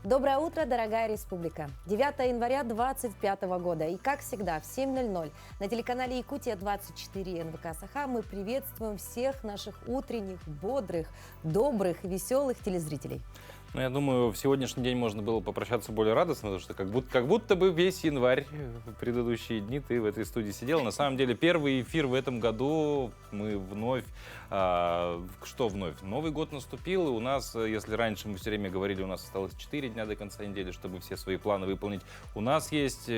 Доброе утро, дорогая республика. 9 января 2025 года. И как всегда в 7:00 на телеканале Якутия-24 НВК Саха мы приветствуем всех наших утренних, бодрых, добрых и веселых телезрителей. Ну, я думаю, в сегодняшний день можно было попрощаться более радостно, потому что как будто бы весь январь, в предыдущие дни ты в этой студии сидел. На самом деле, первый эфир в этом году мы вновь... что вновь? Новый год наступил, и у нас, если раньше мы все время говорили, у нас осталось 4 дня до конца недели, чтобы все свои планы выполнить, у нас есть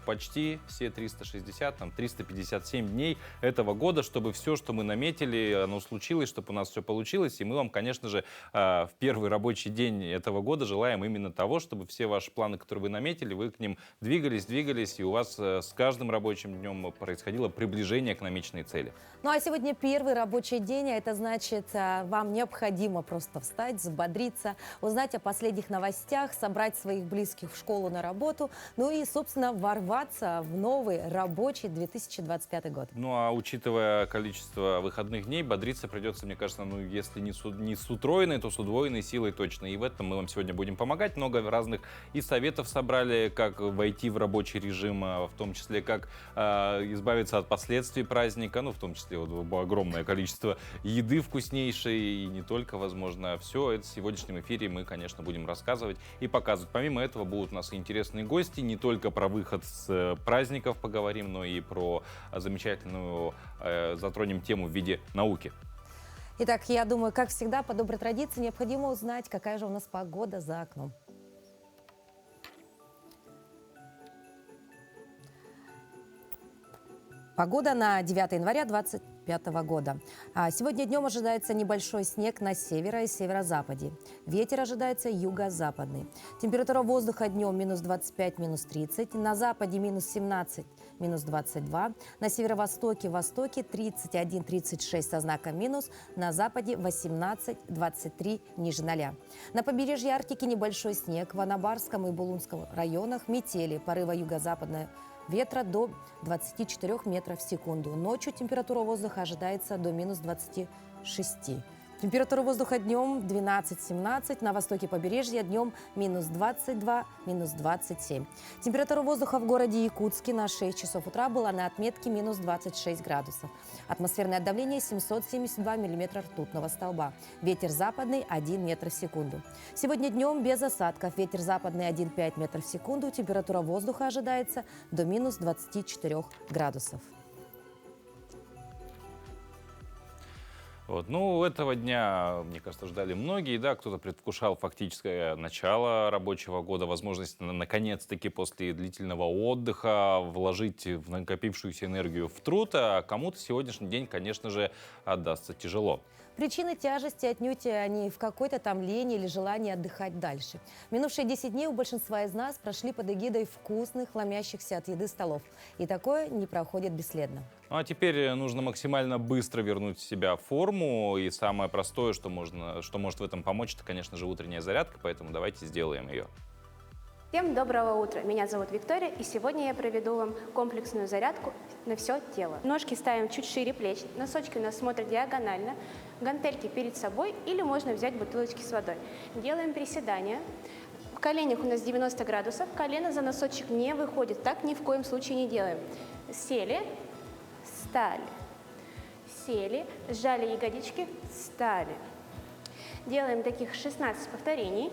почти все 360, 357 дней этого года, чтобы все, что мы наметили, оно случилось, чтобы у нас все получилось. И мы вам, конечно же, в первый рабочий день этого года желаем именно того, чтобы все ваши планы, которые вы наметили, вы к ним двигались, и у вас с каждым рабочим днем происходило приближение к намеченной цели. Ну а сегодня первый рабочий день, а это значит, вам необходимо просто встать, взбодриться, узнать о последних новостях, собрать своих близких в школу, на работу, ну и, собственно, ворваться в новый рабочий 2025 год. Ну а учитывая количество выходных дней, бодриться придется, мне кажется, ну если не с утроенной, то с удвоенной силой точно. И в этом мы вам сегодня будем помогать. Много разных и советов собрали, как войти в рабочий режим, в том числе как избавиться от последствий праздника, ну в том числе вот, огромное количество еды вкуснейшей и не только, возможно, все это в сегодняшнем эфире мы, конечно, будем рассказывать и показывать. Помимо этого будут у нас и интересные гости, не только про выход с праздников поговорим, но и про замечательную затронем тему в виде науки. Итак, я думаю, как всегда, по доброй традиции необходимо узнать, какая же у нас погода за окном. Погода на 9 января 2025 года. Сегодня днем ожидается небольшой снег на северо и северо-западе. Ветер ожидается юго-западный. Температура воздуха днем минус 25, минус 30. На западе минус 17, минус 22. На северо-востоке, востоке 31-36 со знаком минус. На западе 18-23 ниже 0. На побережье Арктики небольшой снег. В Анабарском и Булунском районах метели. Порыва юго-западная ветра до 24 метров в секунду. Ночью температура воздуха ожидается до минус 26. Температура воздуха днем 12-17, на востоке побережья днем минус 22, минус 27. Температура воздуха в городе Якутске на 6 часов утра была на отметке минус 26 градусов. Атмосферное давление 772 миллиметра ртутного столба. Ветер западный 1 метр в секунду. Сегодня днем без осадков. Ветер западный 1,5 метров в секунду. Температура воздуха ожидается до минус 24 градусов. Вот. Ну, этого дня, мне кажется, ждали многие, да, кто-то предвкушал фактическое начало рабочего года, возможность наконец-таки после длительного отдыха вложить в накопившуюся энергию в труд, а кому-то сегодняшний день, конечно же, отдастся тяжело. Причины тяжести отнюдь не в какой-то там лени или желании отдыхать дальше. Минувшие 10 дней у большинства из нас прошли под эгидой вкусных, ломящихся от еды столов. И такое не проходит бесследно. Ну, а теперь нужно максимально быстро вернуть себя в форму. И самое простое, что может в этом помочь, это, конечно же, утренняя зарядка. Поэтому давайте сделаем ее. Всем доброго утра! Меня зовут Виктория, и сегодня я проведу вам комплексную зарядку на все тело. Ножки ставим чуть шире плеч, носочки у нас смотрят диагонально, гантельки перед собой или можно взять бутылочки с водой. Делаем приседания. В коленях у нас 90 градусов, колено за носочек не выходит, так ни в коем случае не делаем. Сели, встали, сели, сжали ягодички, встали. Делаем таких 16 повторений.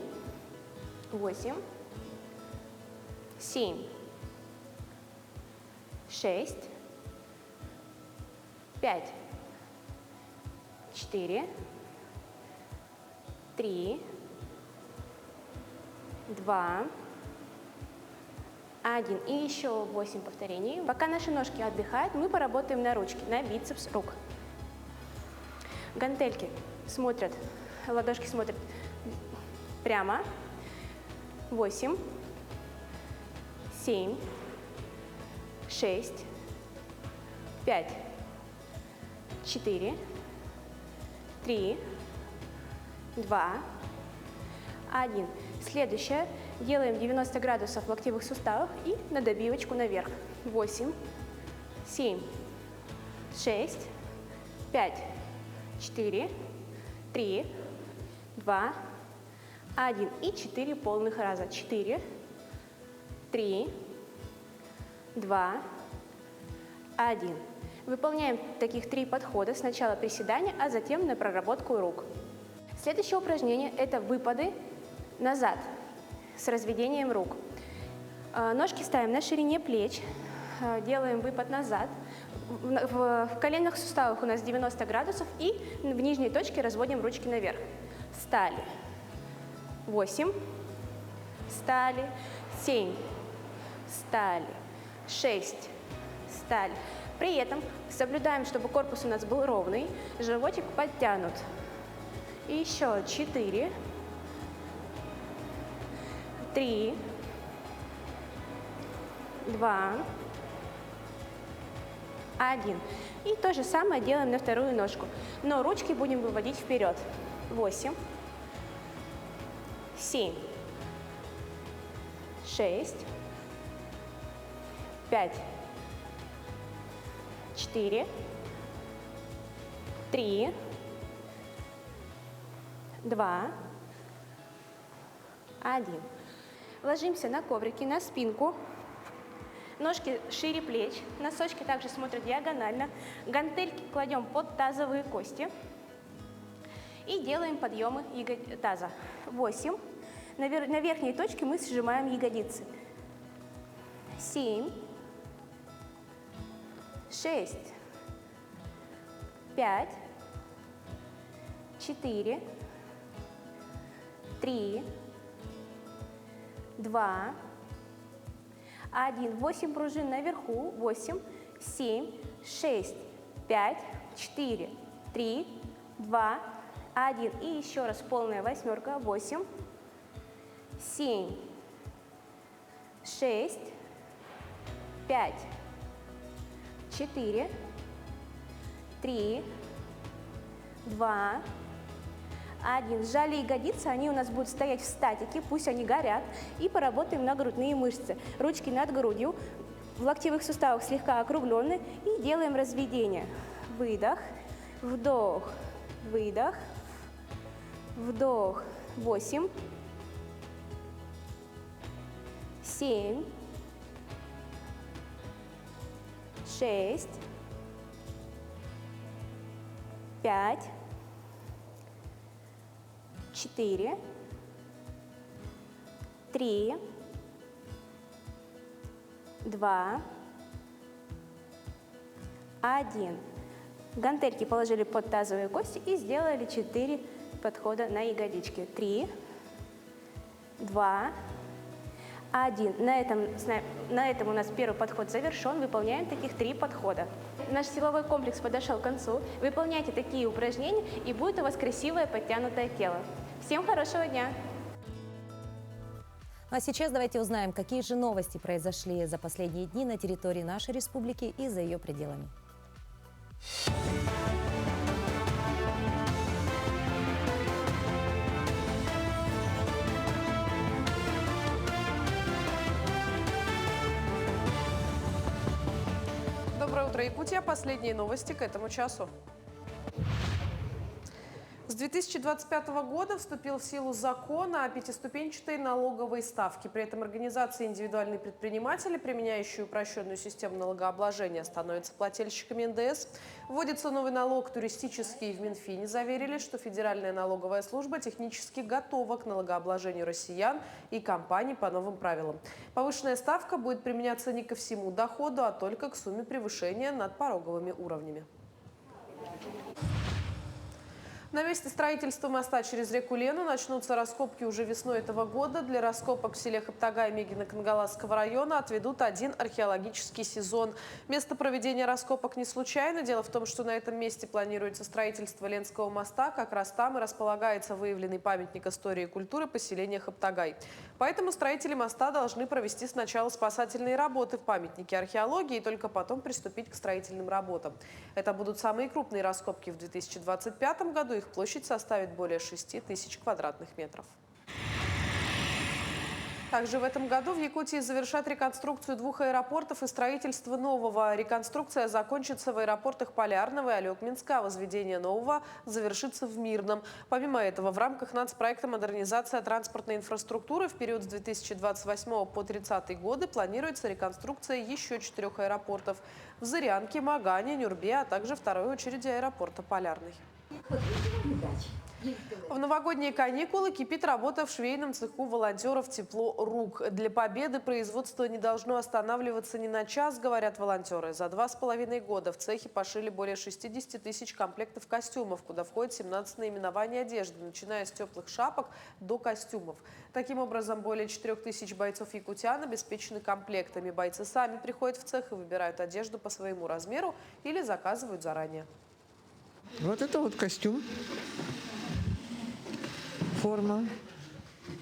8, 7, 6, 5, 4, 3, 2, 1. И еще 8 повторений. Пока наши ножки отдыхают, мы поработаем на ручки, на бицепс рук. Гантельки смотрят, ладошки смотрят прямо. 8, 7, 6, 5, 4, 3, 2, 1. Следующее. Делаем 90 градусов в локтевых суставах и на добивочку наверх. 8, 7, 6, 5, 4, 3, 2, 1 и 4 полных раза. 4, 3, 2, 1. Выполняем таких 3 подхода. Сначала приседания, а затем на проработку рук. Следующее упражнение – это выпады назад с разведением рук. Ножки ставим на ширине плеч, делаем выпад назад. В коленных суставах у нас 90 градусов и в нижней точке разводим ручки наверх. Встали. 8. Встали. 7. Встали. 6. Встали. При этом соблюдаем, чтобы корпус у нас был ровный, животик подтянут. И еще 4, 3, 2, 1. И то же самое делаем на вторую ножку. Но ручки будем выводить вперед. 8, 7, 6, 5, 4, 3, 2, 1. Ложимся на коврики, на спинку. Ножки шире плеч, носочки также смотрят диагонально. Гантельки кладем под тазовые кости. И делаем подъемы таза. 8. На верхней точке мы сжимаем ягодицы. 7, 6, 5, 4, 3, 2, 1. 8 пружин наверху. 8, 7, 6, 5, 4, 3, 2, 1. И еще раз полная восьмерка. 8, 7, 6, 5, 4, 3, 2, 1. Сжали ягодицы, они у нас будут стоять в статике, пусть они горят. И поработаем на грудные мышцы. Ручки над грудью, в локтевых суставах слегка округлены. И делаем разведение. Выдох, вдох, выдох, вдох. 8, 7, 6, 5, 4, 3, 2, 1. Гантельки положили под тазовые кости и сделали 4 подхода на ягодички. 3, 2, 1. На этом у нас первый подход завершен. Выполняем таких 3 подхода. Наш силовой комплекс подошел к концу. Выполняйте такие упражнения, и будет у вас красивое подтянутое тело. Всем хорошего дня! Ну а сейчас давайте узнаем, какие же новости произошли за последние дни на территории нашей республики и за ее пределами. Доброе утро, Якутия. Последние новости к этому часу. С 2025 года вступил в силу закон о пятиступенчатой налоговой ставке. При этом организации и индивидуальные предприниматели, применяющие упрощенную систему налогообложения, становятся плательщиками НДС. Вводится новый налог туристический. В Минфине заверили, что Федеральная налоговая служба технически готова к налогообложению россиян и компаний по новым правилам. Повышенная ставка будет применяться не ко всему доходу, а только к сумме превышения над пороговыми уровнями. На месте строительства моста через реку Лену начнутся раскопки уже весной этого года. Для раскопок в селе Хаптагай Мегино-Кангаласского района отведут один археологический сезон. Место проведения раскопок не случайно. Дело в том, что на этом месте планируется строительство Ленского моста. Как раз там и располагается выявленный памятник истории и культуры поселения Хаптагай. Поэтому строители моста должны провести сначала спасательные работы в памятнике археологии и только потом приступить к строительным работам. Это будут самые крупные раскопки в 2025 году. Их площадь составит более 6 тысяч квадратных метров. Также в этом году в Якутии завершат реконструкцию 2 аэропортов и строительство нового. Реконструкция закончится в аэропортах Полярного и Алекминска, а возведение нового завершится в Мирном. Помимо этого, в рамках нацпроекта «Модернизация транспортной инфраструктуры» в период с 2028 по 2030 годы планируется реконструкция еще 4 аэропортов – в Зырянке, Магане, Нюрбе, а также второй очереди аэропорта Полярный. В новогодние каникулы кипит работа в швейном цеху волонтеров «Тепло рук». Для победы производство не должно останавливаться ни на час, говорят волонтеры. За 2,5 года в цехе пошили более 60 тысяч комплектов костюмов, куда входит 17 наименований одежды, начиная с теплых шапок до костюмов. Таким образом, более 4 тысяч бойцов якутян обеспечены комплектами. Бойцы сами приходят в цех и выбирают одежду по своему размеру или заказывают заранее. Вот это вот костюм. Форма.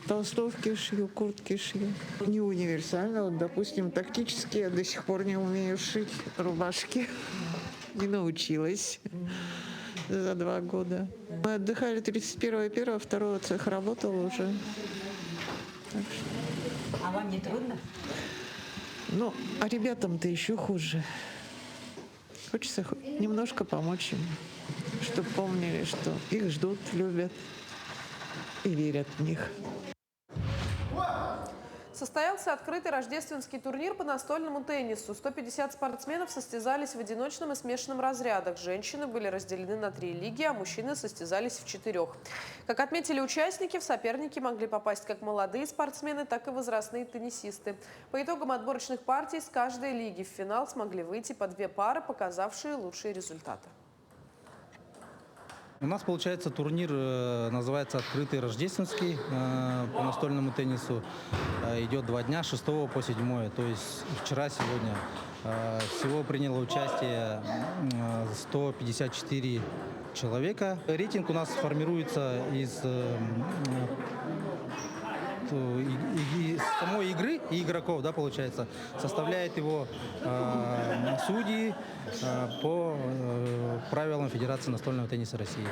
Толстовки шью, куртки шью. Не универсально. Вот, допустим, тактически я до сих пор не умею шить рубашки. Не научилась за 2 года. Мы отдыхали 31-1, 2 цех работал уже. Так что... А вам не трудно? Ну, а ребятам-то еще хуже. Хочется немножко помочь им, чтобы помнили, что их ждут, любят и верят в них. Состоялся открытый рождественский турнир по настольному теннису. 150 спортсменов состязались в одиночном и смешанном разрядах. Женщины были разделены на 3 лиги, а мужчины состязались в 4. Как отметили участники, в соперники могли попасть как молодые спортсмены, так и возрастные теннисисты. По итогам отборочных партий с каждой лиги в финал смогли выйти по 2 пары, показавшие лучшие результаты. У нас, получается, турнир называется «Открытый рождественский» по настольному теннису. Идет 2 дня, 6 по 7. То есть вчера, сегодня. Всего приняло участие 154 человека. Рейтинг у нас формируется из самой игры и игроков, да, получается. Составляет его судьи по правилам Федерации настольного тенниса России.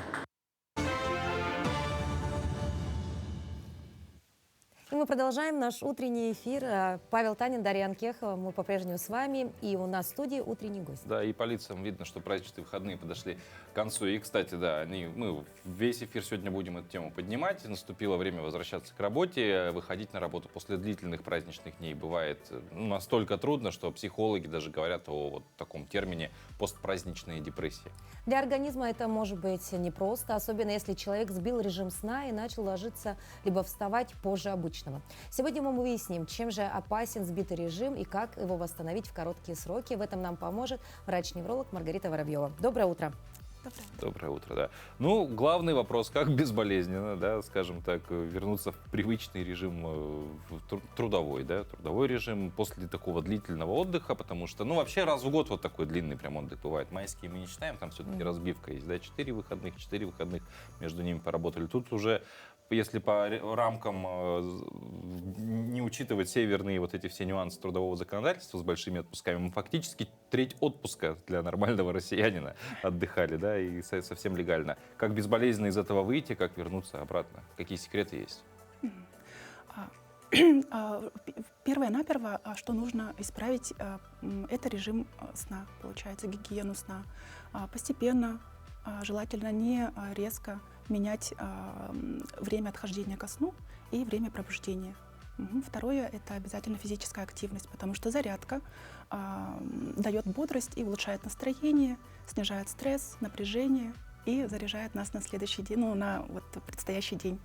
И мы продолжаем наш утренний эфир. Павел Танин, Дарья Анкехова. Мы по-прежнему с вами. И у нас в студии утренний гость. Да, и по лицам видно, что праздничные выходные подошли к концу. И, кстати, да, мы весь эфир сегодня будем эту тему поднимать. Наступило время возвращаться к работе, выходить на работу после длительных праздничных дней. Бывает настолько трудно, что психологи даже говорят о вот таком термине постпраздничная депрессия. Для организма это может быть непросто, особенно если человек сбил режим сна и начал ложиться либо вставать позже обычного. Сегодня мы выясним, чем же опасен сбитый режим и как его восстановить в короткие сроки. В этом нам поможет врач-невролог Маргарита Воробьева. Доброе утро. Доброе утро, да. Ну, главный вопрос, как безболезненно, да, скажем так, вернуться в привычный режим трудовой, да, трудовой режим после такого длительного отдыха, потому что, ну, вообще раз в год вот такой длинный прям отдых бывает. Майские мы не считаем, там все-таки разбивка есть, да, 4 выходных, между ними поработали. Тут уже, если по рамкам не учитывать северные вот эти все нюансы трудового законодательства с большими отпусками, мы фактически треть отпуска для нормального россиянина отдыхали, да, и совсем легально. Как безболезненно из этого выйти, как вернуться обратно? Какие секреты есть? Первое-наперво, что нужно исправить, это режим сна, получается, гигиену сна. Постепенно, желательно не резко менять время отхождения ко сну и время пробуждения. Второе – это обязательно физическая активность, потому что зарядка дает бодрость и улучшает настроение, снижает стресс, напряжение и заряжает нас на следующий день, ну, на вот предстоящий день.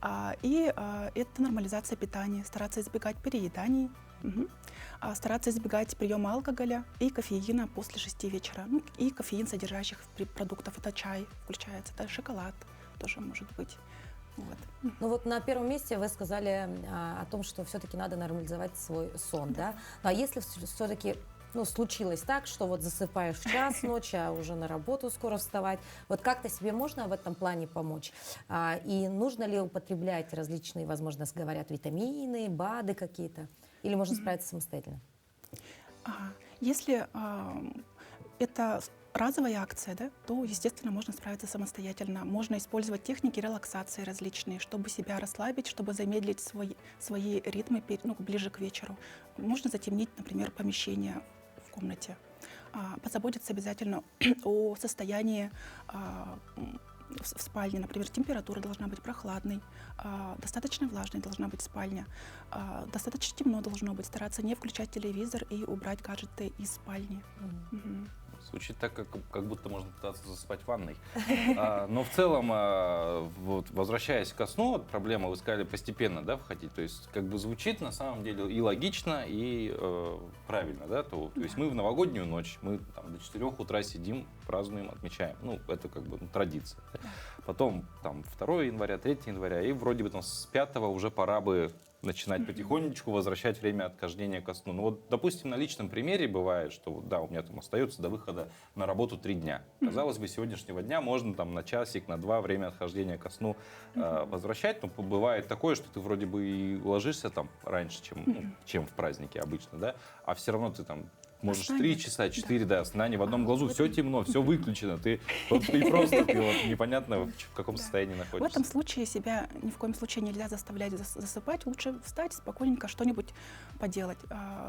Это нормализация питания, стараться избегать перееданий, стараться избегать приема алкоголя и кофеина после 6 вечера. Ну, и кофеин, содержащих продуктов, это чай включается, это шоколад тоже может быть. Вот. Ну вот на первом месте вы сказали о том, что все-таки надо нормализовать свой сон, да? А если все-таки случилось так, что вот засыпаешь в час ночи, а уже на работу скоро вставать, вот как-то себе можно в этом плане помочь? И нужно ли употреблять различные, возможно, говорят, витамины, БАДы какие-то? Или можно справиться самостоятельно? Если это разовая акция, да, то, естественно, можно справиться самостоятельно. Можно использовать техники релаксации различные, чтобы себя расслабить, чтобы замедлить свои ритмы ближе к вечеру. Можно затемнить, например, помещение в комнате. Позаботиться обязательно о состоянии в спальне. Например, температура должна быть прохладной, достаточно влажной должна быть спальня, достаточно темно должно быть, стараться не включать телевизор и убрать гаджеты из спальни. Мгм. Звучит так, как будто можно пытаться засыпать в ванной. Но в целом, вот, возвращаясь ко сну, вот проблема, вы сказали, постепенно, да, входить. То есть как бы звучит на самом деле и логично, и правильно, да? То есть мы в новогоднюю ночь, мы там до 4 утра сидим, празднуем, отмечаем. Ну, это как бы традиция. Потом там 2 января, 3 января, и вроде бы там с 5 уже пора бы начинать потихонечку возвращать время отхождения ко сну. Ну вот, допустим, на личном примере бывает, что вот, да, у меня там остается до выхода на работу 3 дня. Казалось бы, сегодняшнего дня можно там на часик, на 2 время отхождения ко сну возвращать, но бывает такое, что ты вроде бы и ложишься там раньше, чем в празднике обычно, да, а все равно ты там можешь 3 часа, 4, да, сна не в одном глазу, все темно, все выключено, ты просто непонятно в каком состоянии В находишься. этом случае себя ни в коем случае нельзя заставлять засыпать. Лучше встать, спокойненько что-нибудь поделать,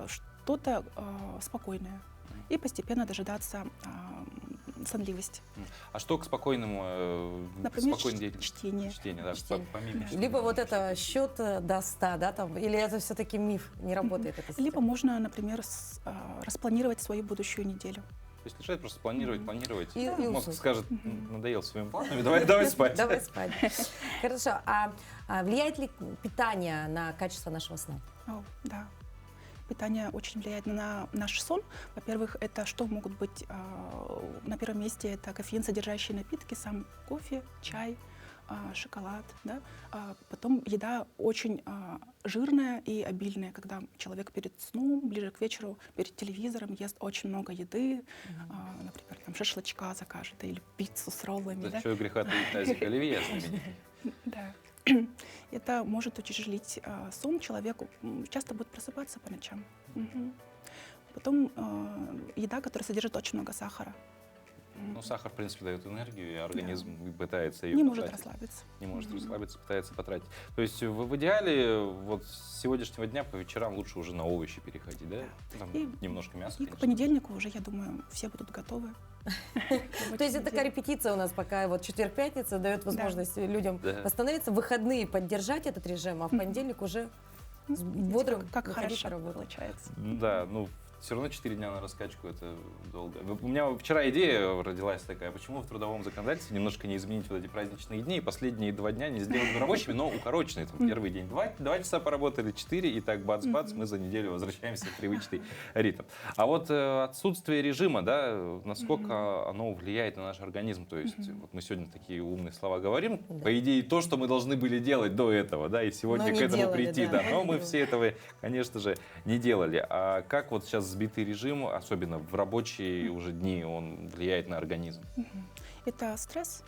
что-то спокойное. И постепенно дожидаться сонливости. А что к спокойному, Например, спокойной деятельности? чтение. Чтение, да, Чтение. помимо чтения. Либо вот это счет до 100, да, там, или это все-таки миф, не работает эта Либо система? можно, например, распланировать свою будущую неделю. То есть лежать просто планировать. И Мозг уснуть. скажет, надоел своими планами, давай спать. Давай спать. Хорошо. А влияет ли питание на качество нашего сна? Да. Питание очень влияет на наш сон. Во-первых, это что могут быть на первом месте? Это кофеин, содержащие напитки, сам кофе, чай, шоколад. Да? Потом еда очень жирная и обильная, когда человек перед сном, ближе к вечеру, перед телевизором ест очень много еды, например, там, шашлычка закажет или пиццу с роллами. За что греха таить, тазик оливье знаменитый. Да. Это может утяжелить сон человеку. Часто будет просыпаться по ночам. Мгм. Потом еда, которая содержит очень много сахара. Ну, сахар, в принципе, дает энергию, и организм пытается ее Не может потратить. расслабиться. Не может расслабиться, пытается потратить. То есть в идеале вот с сегодняшнего дня по вечерам лучше уже на овощи переходить, да? Там И- немножко мяса, И к конечно. понедельнику уже, я думаю, все будут готовы. То есть это такая репетиция у нас, пока вот четверг-пятница дает возможность людям Да. восстановиться, в выходные поддержать этот режим, а в понедельник уже с бодрым Как выходить хорошо на работу. получается. Да, ну, все равно 4 дня на раскачку это долго. У меня вчера идея родилась такая, почему в трудовом законодательстве немножко не изменить вот эти праздничные дни, и последние 2 дня не сделать рабочими, но укороченные. Там, первый день 2 часа поработали, 4, и так бац-бац, мы за неделю возвращаемся в привычный ритм. А вот отсутствие режима, да, насколько оно влияет на наш организм? То есть вот мы сегодня такие умные слова говорим, по идее, то, что мы должны были делать до этого, да, и сегодня Но к не этому делали, прийти, да. да, но мы все этого, конечно же, не делали. А как вот сейчас сбитый режим, особенно в рабочие уже дни, он влияет на организм? Это стресс.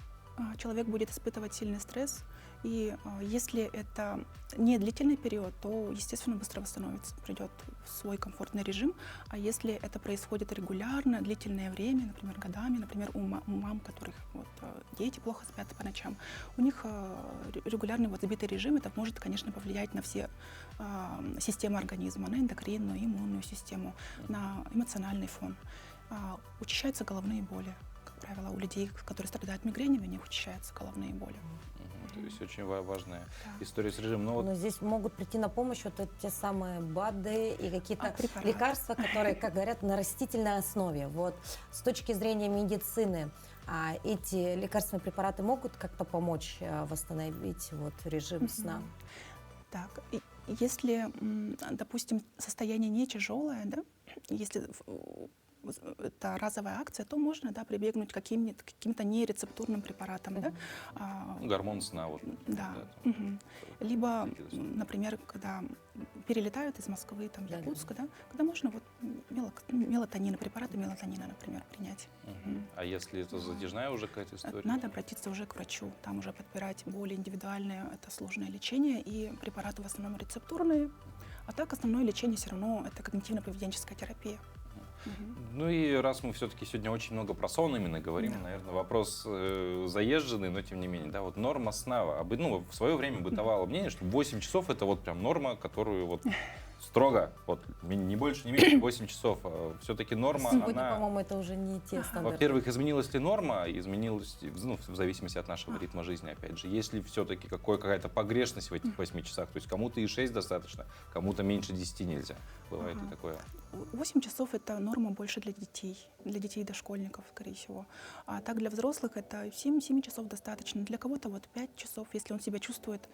Человек будет испытывать сильный стресс. И если это не длительный период, то, естественно, быстро восстановится, придет в свой комфортный режим. А если это происходит регулярно, длительное время, например, годами, например, у мам, которых вот, дети плохо спят по ночам, у них регулярный вот сбитый режим, это может, конечно, повлиять на все системы организма, на эндокринную, иммунную систему, на эмоциональный фон. Учащаются головные боли. Как правило, у людей, которые страдают мигренями, у них учащаются головные боли. То есть очень важная история с режимом. Но вот Но здесь могут прийти на помощь вот те самые БАДы и какие-то препараты. лекарства, которые, как говорят, на растительной основе. Вот с точки зрения медицины, эти лекарственные препараты могут как-то помочь восстановить вот режим сна? Так, если, допустим, состояние не тяжелое, да, если это разовая акция, то можно, да, прибегнуть к каким-то нерецептурным препаратам, да. гормон сна. Вот, Да. там, Мгм. Либо, например, когда перелетают из Москвы, там, Да, Якутска, да, когда можно вот мелатонин, препараты мелатонина, например, принять. А если это затяжная уже какая-то история? Надо обратиться уже к врачу, там уже подбирать более индивидуальное, это сложное лечение, и препараты в основном рецептурные, а так основное лечение все равно это когнитивно-поведенческая терапия. Ну и раз мы все-таки сегодня очень много про сон именно говорим, наверное, вопрос заезженный, но тем не менее, да, вот норма сна. Ну, в свое время бытовало мнение, что 8 часов это вот прям норма, которую вот строго, вот не больше, не меньше 8 часов. Все-таки норма, Сегодня, она... по-моему, это уже не те стандарты. Во-первых, изменилась ли норма, изменилась, ну, в зависимости от нашего ритма жизни, опять же. Есть ли все-таки какая-то погрешность в этих 8 часах? То есть кому-то и 6 достаточно, кому-то меньше 10 нельзя. Бывает и такое. 8 часов — это норма больше для детей и дошкольников, скорее всего. А так для взрослых это 7 часов достаточно. Для кого-то вот 5 часов, если он себя чувствует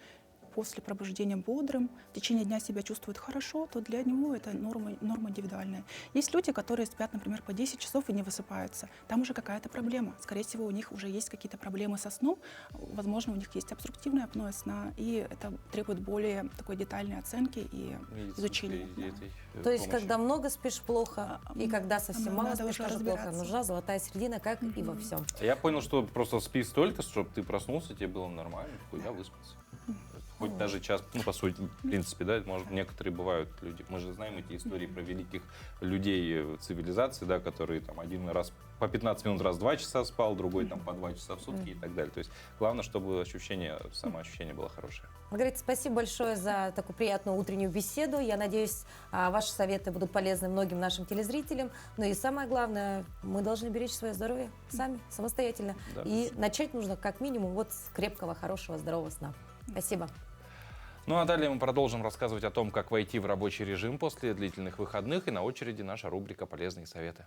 после пробуждения бодрым, в течение дня себя чувствует хорошо, то для него это норма индивидуальная. Есть люди, которые спят, например, по 10 часов и не высыпаются. Там уже какая-то проблема. Скорее всего, у них уже есть какие-то проблемы со сном. Возможно, у них есть обструктивное апноэ сна, и это требует более такой детальной оценки и изучения. То есть, когда много спишь, плохо, и когда совсем мало надо спишь, уже тоже плохо. разбираться. Нужна золотая середина, как и во всем. Я понял, что просто спи столько, чтобы ты проснулся, тебе было нормально, я выспался. Хоть даже час, ну, по сути, в принципе, да, может, некоторые бывают люди. Мы же знаем эти истории про великих людей цивилизации, да, которые там один раз по 15 минут раз 2 часа спал, другой там по 2 часа в сутки и так далее. То есть главное, чтобы самоощущение было хорошее. Маргарита, спасибо большое за такую приятную утреннюю беседу. Я надеюсь, ваши советы будут полезны многим нашим телезрителям. Ну и самое главное, мы должны беречь свое здоровье сами, самостоятельно. Да. И начать нужно как минимум вот с крепкого, хорошего, здорового сна. Спасибо. Ну а далее мы продолжим рассказывать о том, как войти в рабочий режим после длительных выходных. И на очереди наша рубрика «Полезные советы».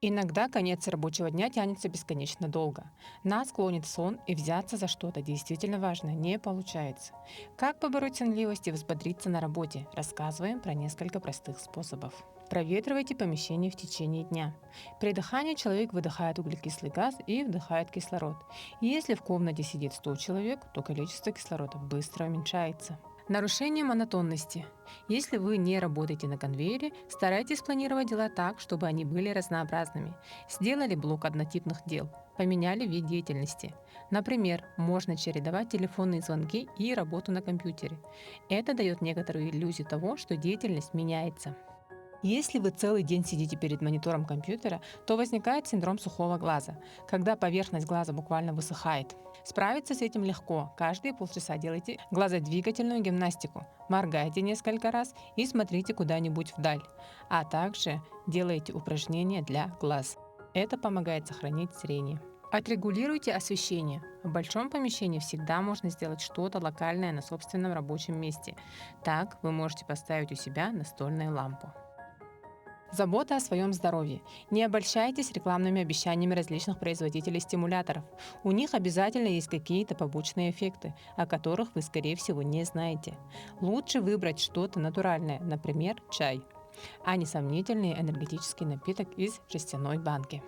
Иногда конец рабочего дня тянется бесконечно долго. Нас клонит сон, и взяться за что-то действительно важное не получается. Как побороть сонливость и взбодриться на работе? Рассказываем про несколько простых способов. Проветривайте помещение в течение дня. При дыхании человек выдыхает углекислый газ и вдыхает кислород. И если в комнате сидит 100 человек, то количество кислорода быстро уменьшается. Нарушение монотонности. Если вы не работаете на конвейере, старайтесь планировать дела так, чтобы они были разнообразными. Сделали блок однотипных дел, поменяли вид деятельности. Например, можно чередовать телефонные звонки и работу на компьютере. Это дает некоторую иллюзию того, что деятельность меняется. Если вы целый день сидите перед монитором компьютера, то возникает синдром сухого глаза, когда поверхность глаза буквально высыхает. Справиться с этим легко. Каждые полчаса делайте глазодвигательную гимнастику. Моргайте несколько раз и смотрите куда-нибудь вдаль. А также делайте упражнения для глаз. Это помогает сохранить зрение. Отрегулируйте освещение. В большом помещении всегда можно сделать что-то локальное на собственном рабочем месте. Так вы можете поставить у себя настольную лампу. Забота о своем здоровье. Не обольщайтесь рекламными обещаниями различных производителей стимуляторов. У них обязательно есть какие-то побочные эффекты, о которых вы, скорее всего, не знаете. Лучше выбрать что-то натуральное, например, чай, а не сомнительный энергетический напиток из жестяной банки.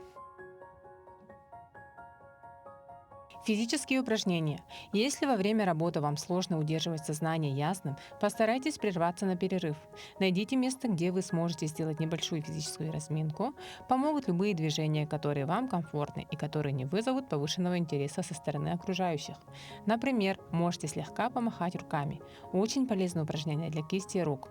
Физические упражнения. Если во время работы вам сложно удерживать сознание ясным, постарайтесь прерваться на перерыв. Найдите место, где вы сможете сделать небольшую физическую разминку. Помогут любые движения, которые вам комфортны и которые не вызовут повышенного интереса со стороны окружающих. Например, можете слегка помахать руками. Очень полезное упражнение для кисти рук.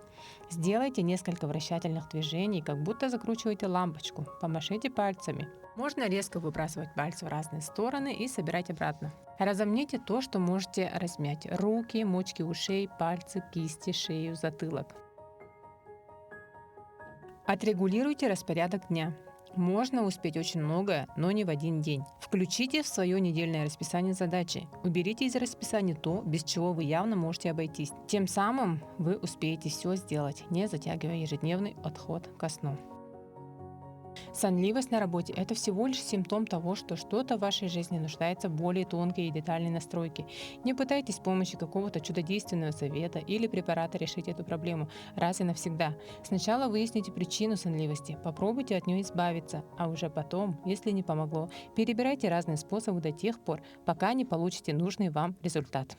Сделайте несколько вращательных движений, как будто закручиваете лампочку. Помашите пальцами. Можно резко выбрасывать пальцы в разные стороны и собирать обратно. Разомните то, что можете размять. Руки, мочки ушей, пальцы, кисти, шею, затылок. Отрегулируйте распорядок дня. Можно успеть очень многое, но не в один день. Включите в свое недельное расписание задачи. Уберите из расписания то, без чего вы явно можете обойтись. Тем самым вы успеете все сделать, не затягивая ежедневный отход ко сну. Сонливость на работе – это всего лишь симптом того, что что-то в вашей жизни нуждается в более тонкой и детальной настройке. Не пытайтесь с помощью какого-то чудодейственного совета или препарата решить эту проблему раз и навсегда. Сначала выясните причину сонливости, попробуйте от нее избавиться, а уже потом, если не помогло, перебирайте разные способы до тех пор, пока не получите нужный вам результат.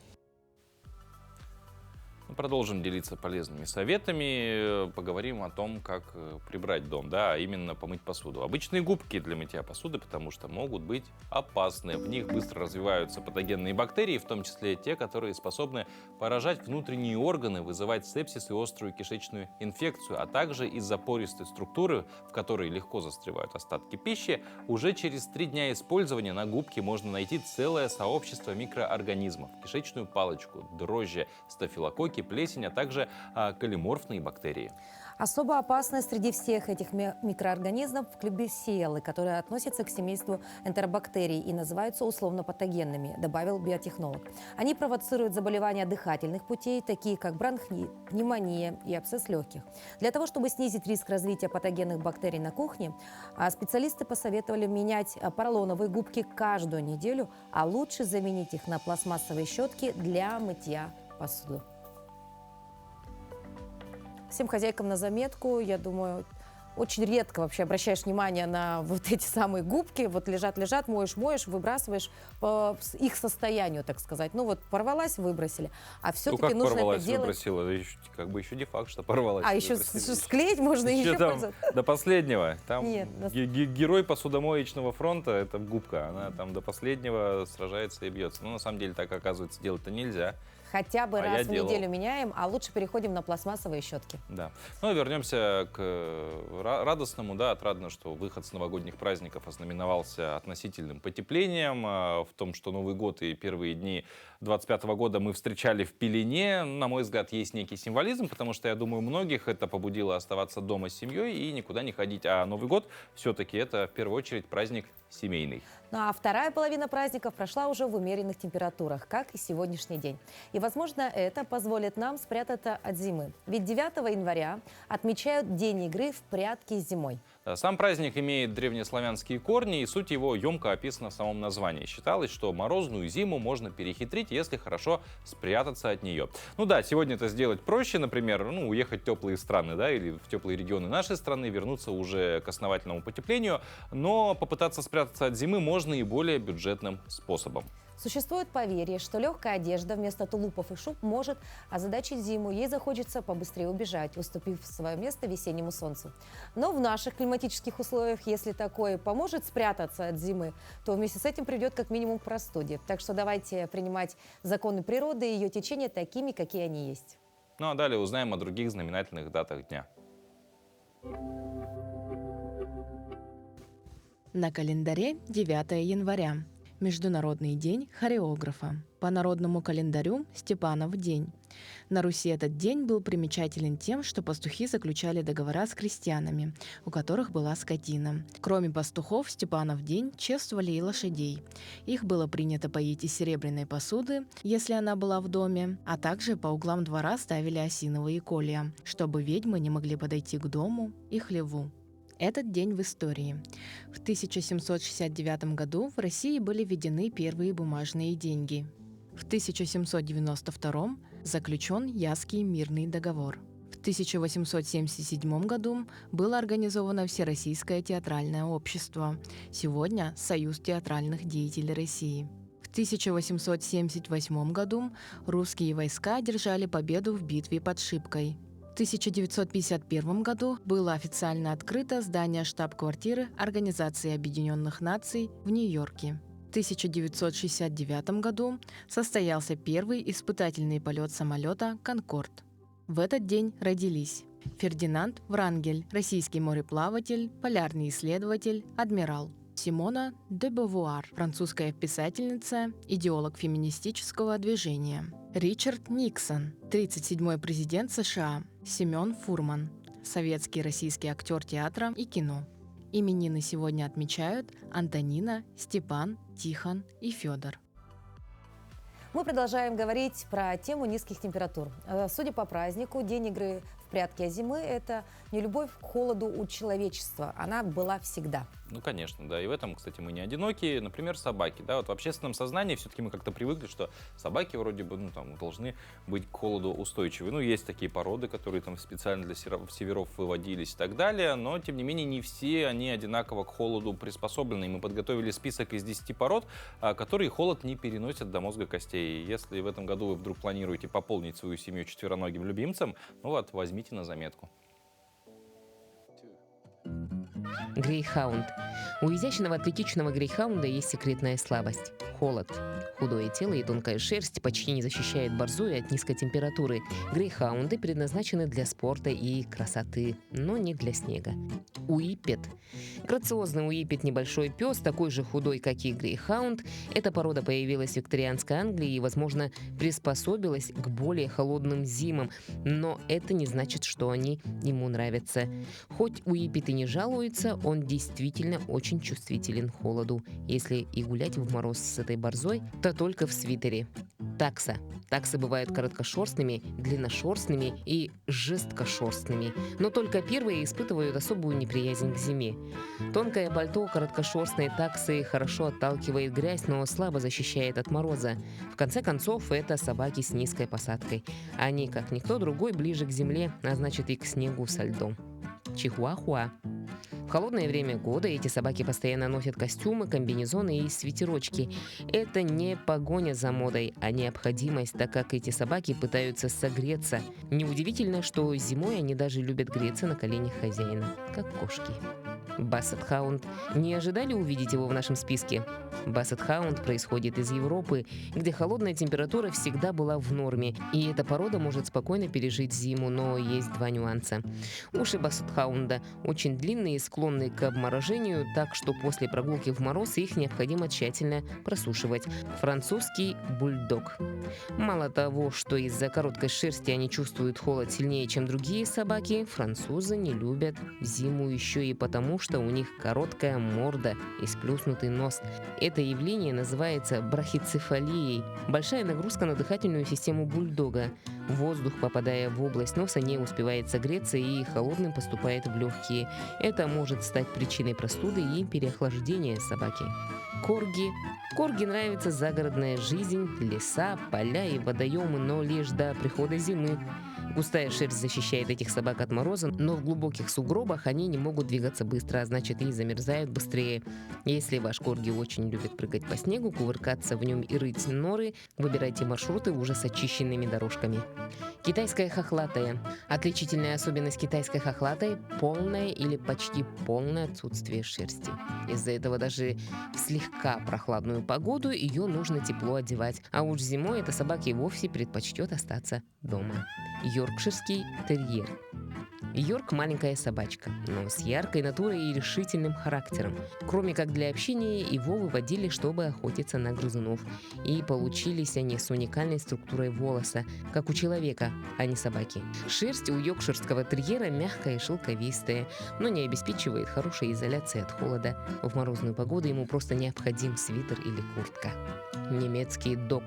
продолжим делиться полезными советами. Поговорим о том, как прибрать дом, да, а именно помыть посуду. Обычные губки для мытья посуды, потому что могут быть опасны. В них быстро развиваются патогенные бактерии, в том числе те, которые способны поражать внутренние органы, вызывать сепсис и острую кишечную инфекцию, а также из-за пористой структуры, в которой легко застревают остатки пищи, уже через 3 дня использования на губке можно найти целое сообщество микроорганизмов, кишечную палочку, дрожжи, стафилококки, плесень, а также колиморфные бактерии. Особо опасны среди всех этих микроорганизмов клебсиелы, которые относятся к семейству энтеробактерий и называются условно патогенными, добавил биотехнолог. Они провоцируют заболевания дыхательных путей, такие как бронхит, пневмония и абсцесс легких. Для того, чтобы снизить риск развития патогенных бактерий на кухне, специалисты посоветовали менять поролоновые губки каждую неделю, а лучше заменить их на пластмассовые щетки для мытья посуды. Всем хозяйкам на заметку, я думаю, очень редко вообще обращаешь внимание на вот эти самые губки, вот лежат, моешь, выбрасываешь по их состоянию, так сказать. Ну вот порвалась, выбросили, а все-таки как нужно порвалась, это делать. выбросила? Еще не факт, что порвалась. А еще склеить можно Еще еще там пользоваться. до последнего. Там Нет, герой посудомоечного фронта — это губка. Она там до последнего сражается и бьется. Но на самом деле так, оказывается, делать-то нельзя. Хотя бы А я раз в делал. неделю меняем, а лучше переходим на пластмассовые щетки. Да. Ну, вернемся к радостному. Да, отрадно, что выход с новогодних праздников ознаменовался относительным потеплением. В том, что Новый год и первые дни 25 года мы встречали в пелене, на мой взгляд, есть некий символизм, потому что, я думаю, многих это побудило оставаться дома с семьей и никуда не ходить. А Новый год все-таки это, в первую очередь, праздник семейный. Ну а вторая половина праздников прошла уже в умеренных температурах, как и сегодняшний день. И, возможно, это позволит нам спрятаться от зимы. Ведь 9 января отмечают День игры в прятки с зимой. Сам праздник имеет древнеславянские корни, и суть его емко описана в самом названии. Считалось, что морозную зиму можно перехитрить, если хорошо спрятаться от нее. Ну да, сегодня это сделать проще, например, уехать в теплые страны, да, или в теплые регионы нашей страны, вернуться уже к основательному потеплению, но попытаться спрятаться от зимы можно и более бюджетным способом. Существует поверье, что легкая одежда вместо тулупов и шуб может озадачить зиму. Ей захочется побыстрее убежать, уступив свое место весеннему солнцу. Но в наших климатических условиях, если такое поможет спрятаться от зимы, то вместе с этим приведет как минимум к простуде. Так что давайте принимать законы природы и ее течения такими, какие они есть. Ну а далее узнаем о других знаменательных датах дня. На календаре 9 января. Международный день хореографа. По народному календарю Степанов день. На Руси этот день был примечателен тем, что пастухи заключали договора с крестьянами, у которых была скотина. Кроме пастухов, Степанов день чествовали и лошадей. Их было принято поить из серебряной посуды, если она была в доме, а также по углам двора ставили осиновые колья, чтобы ведьмы не могли подойти к дому и хлеву. Этот день в истории. В 1769 году в России были введены первые бумажные деньги. В 1792 заключен Ясский мирный договор. В 1877 году было организовано Всероссийское театральное общество, сегодня Союз театральных деятелей России. В 1878 году русские войска одержали победу в битве под Шипкой. В 1951 году было официально открыто здание штаб-квартиры Организации Объединенных Наций в Нью-Йорке. В 1969 году состоялся первый испытательный полет самолета «Конкорд». В этот день родились Фердинанд Врангель, российский мореплаватель, полярный исследователь, адмирал. Симона де Бовуар, французская писательница, идеолог феминистического движения. Ричард Никсон, 37-й президент США. Семен Фурман, советский российский актер театра и кино. Именины сегодня отмечают Антонина, Степан, Тихон и Федор. Мы продолжаем говорить про тему низких температур. Судя по празднику, День игры в прятки зимы – это нелюбовь к холоду у человечества. Она была всегда. Ну, конечно, да. И в этом, кстати, мы не одиноки. Например, собаки. Да? Вот в общественном сознании все-таки мы как-то привыкли, что собаки вроде бы должны быть к холоду устойчивы. Ну, есть такие породы, которые там специально для северов выводились и так далее. Но, тем не менее, не все они одинаково к холоду приспособлены. И мы подготовили список из 10 пород, которые холод не переносят до мозга костей. Если в этом году вы вдруг планируете пополнить свою семью четвероногим любимцем, ну вот, возьмите на заметку. Грейхаунд. У изящного атлетичного грейхаунда есть секретная слабость – холод. Худое тело и тонкая шерсть почти не защищает борзую от низкой температуры. Грейхаунды предназначены для спорта и красоты, но не для снега. Уиппет. Грациозный уиппет – небольшой пес, такой же худой, как и грейхаунд. Эта порода появилась в викторианской Англии и, возможно, приспособилась к более холодным зимам, но это не значит, что они ему нравятся. Хоть уиппет и не жалуется, он действительно очень чувствителен к холоду. Если и гулять в мороз с этой борзой, то только в свитере. Такса. Таксы бывают короткошерстными, длинношерстными и жесткошерстными, но только первые испытывают особую неприязнь к зиме. Тонкое пальто короткошерстной таксы хорошо отталкивает грязь, но слабо защищает от мороза. В конце концов, это собаки с низкой посадкой. Они, как никто другой, ближе к земле, а значит и к снегу со льдом. Чихуахуа. В холодное время года эти собаки постоянно носят костюмы, комбинезоны и свитерочки. Это не погоня за модой, а необходимость, так как эти собаки пытаются согреться. Неудивительно, что зимой они даже любят греться на коленях хозяина, как кошки. Бассет-хаунд. Не ожидали увидеть его в нашем списке? Бассет-хаунд происходит из Европы, где холодная температура всегда была в норме, и эта порода может спокойно пережить зиму, но есть два нюанса. Уши бассет-хаунда очень длинные и склонны к обморожению, так что после прогулки в мороз их необходимо тщательно просушивать. Французский бульдог. Мало того, что из-за короткой шерсти они чувствуют холод сильнее, чем другие собаки, французы не любят зиму еще и потому, что у них короткая морда и сплюснутый нос. Это явление называется брахицефалией. Большая нагрузка на дыхательную систему бульдога. Воздух, попадая в область носа, не успевает согреться и холодным поступает в легкие. Это может стать причиной простуды и переохлаждения собаки. Корги. Корги нравится загородная жизнь, леса, поля и водоемы, но лишь до прихода зимы. Густая шерсть защищает этих собак от мороза, но в глубоких сугробах они не могут двигаться быстро, а значит и замерзают быстрее. Если ваш корги очень любит прыгать по снегу, кувыркаться в нем и рыть норы, выбирайте маршруты уже с очищенными дорожками. Китайская хохлатая. Отличительная особенность китайской хохлатой – полное или почти полное отсутствие шерсти. Из-за этого даже в слегка прохладную погоду ее нужно тепло одевать, а уж зимой эта собака и вовсе предпочтет остаться дома. Йоркширский терьер. Йорк – маленькая собачка, но с яркой натурой и решительным характером. Кроме как для общения, его выводили, чтобы охотиться на грызунов. И получились они с уникальной структурой волоса, как у человека, а не собаки. Шерсть у йоркширского терьера мягкая и шелковистая, но не обеспечивает хорошей изоляции от холода. В морозную погоду ему просто необходим свитер или куртка. Немецкий дог.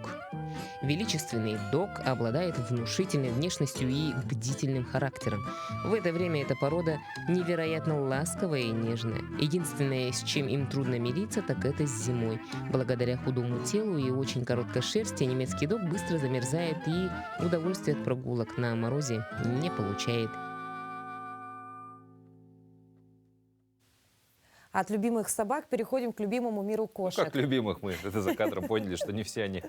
Величественный дог обладает внушительной внешностью и бдительным характером. В это время эта порода невероятно ласковая и нежная. Единственное, с чем им трудно мириться, так это с зимой. Благодаря худому телу и очень короткой шерсти немецкий дог быстро замерзает и удовольствия от прогулок на морозе не получает. От любимых собак переходим к любимому миру Ну, кошек. как любимых, мы это за кадром поняли, что не все они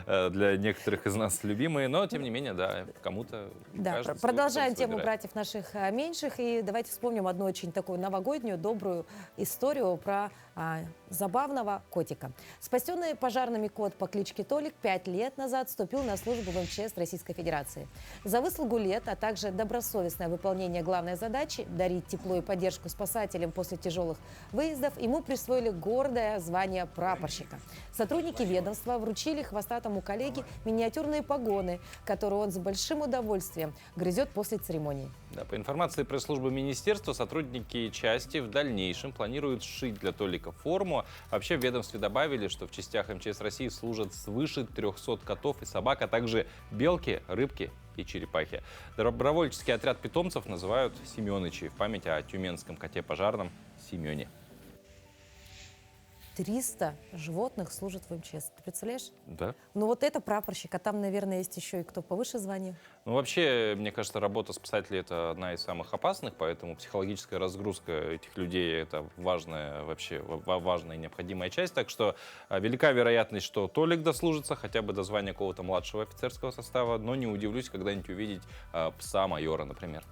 для некоторых из нас любимые, но тем не менее, да, кому-то Да, кажется, продолжаем кто-то тему выбирает. братьев наших меньших. И давайте вспомним одну очень такую новогоднюю, добрую историю про забавного котика. Спасенный пожарными кот по кличке Толик 5 лет назад вступил на службу в МЧС Российской Федерации. За выслугу лет, а также добросовестное выполнение главной задачи – дарить тепло и поддержку спасателям после тяжелых выездов, ему присвоили гордое звание прапорщика. Сотрудники ведомства вручили хвостатому коллеге миниатюрные погоны, которые он с большим удовольствием грызет после церемонии. Да, по информации пресс-службы министерства, сотрудники части в дальнейшем планируют сшить для Толика форму. Вообще в ведомстве добавили, что в частях МЧС России служат свыше 300 котов и собак, а также белки, рыбки и черепахи. Добровольческий отряд питомцев называют Семёнычи в память о тюменском коте пожарном Семёне. 300 животных служат в МЧС. Ты представляешь? Да. Ну вот это прапорщик, а там, наверное, есть еще и кто повыше звания. Ну, вообще, мне кажется, работа спасателей — это одна из самых опасных, поэтому психологическая разгрузка этих людей — это важная, вообще важная и необходимая часть. Так что велика вероятность, что Толик дослужится хотя бы до звания какого-то младшего офицерского состава, но не удивлюсь когда-нибудь увидеть пса-майора, например.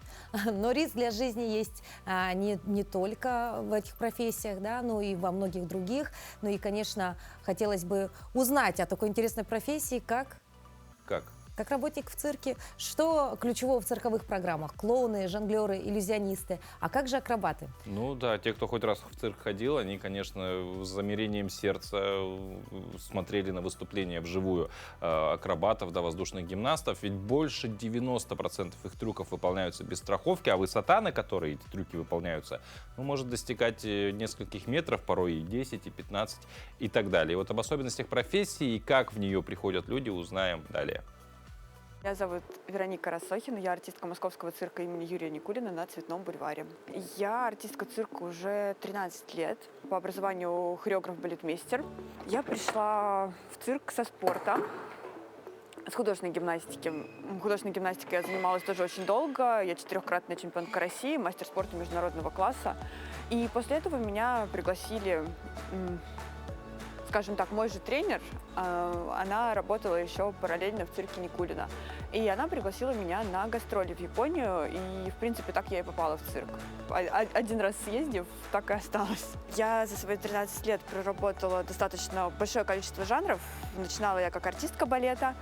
Но риск для жизни есть не только в этих профессиях, да, но и во многих других. Ну и, конечно, хотелось бы узнать о такой интересной профессии, как работник в цирке. Что ключевого в цирковых программах? Клоуны, жонглеры, иллюзионисты. А как же акробаты? Ну да, те, кто хоть раз в цирк ходил, они, конечно, с замерением сердца смотрели на выступления вживую акробатов, да, воздушных гимнастов. Ведь больше 90% их трюков выполняются без страховки, а высота, на которой эти трюки выполняются, ну, может достигать нескольких метров, порой и 10, и 15, и так далее. И вот об особенностях профессии и как в нее приходят люди, узнаем далее. Меня зовут Вероника Рассохина, я артистка Московского цирка имени Юрия Никулина на Цветном бульваре. Я артистка цирка уже 13 лет, по образованию хореограф-балетмейстер. Я пришла в цирк со спорта, с художественной гимнастики. Художественной гимнастикой я занималась тоже очень долго. Я 4-кратная чемпионка России, мастер спорта международного класса. И после этого меня пригласили, скажем так, мой же тренер, она работала еще параллельно в цирке Никулина. И она пригласила меня на гастроли в Японию, и, в принципе, так я и попала в цирк. Один раз съездив, так и осталось. Я за свои 13 лет проработала достаточно большое количество жанров. Начинала я как артистка балета,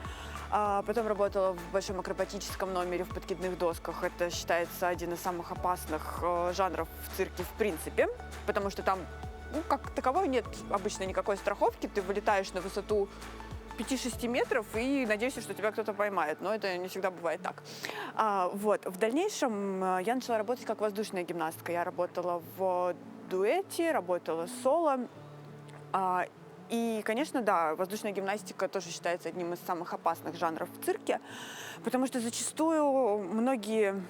потом работала в большом акробатическом номере в подкидных досках. Это считается один из самых опасных жанров в цирке в принципе, потому что там, ну, как таковой нет обычно никакой страховки. Ты вылетаешь на высоту 5-6 метров и надеешься, что тебя кто-то поймает. Но это не всегда бывает так. Вот. В дальнейшем я начала работать как воздушная гимнастка. Я работала в дуэте, работала соло. И, конечно, да, воздушная гимнастика тоже считается одним из самых опасных жанров в цирке, потому что зачастую многие,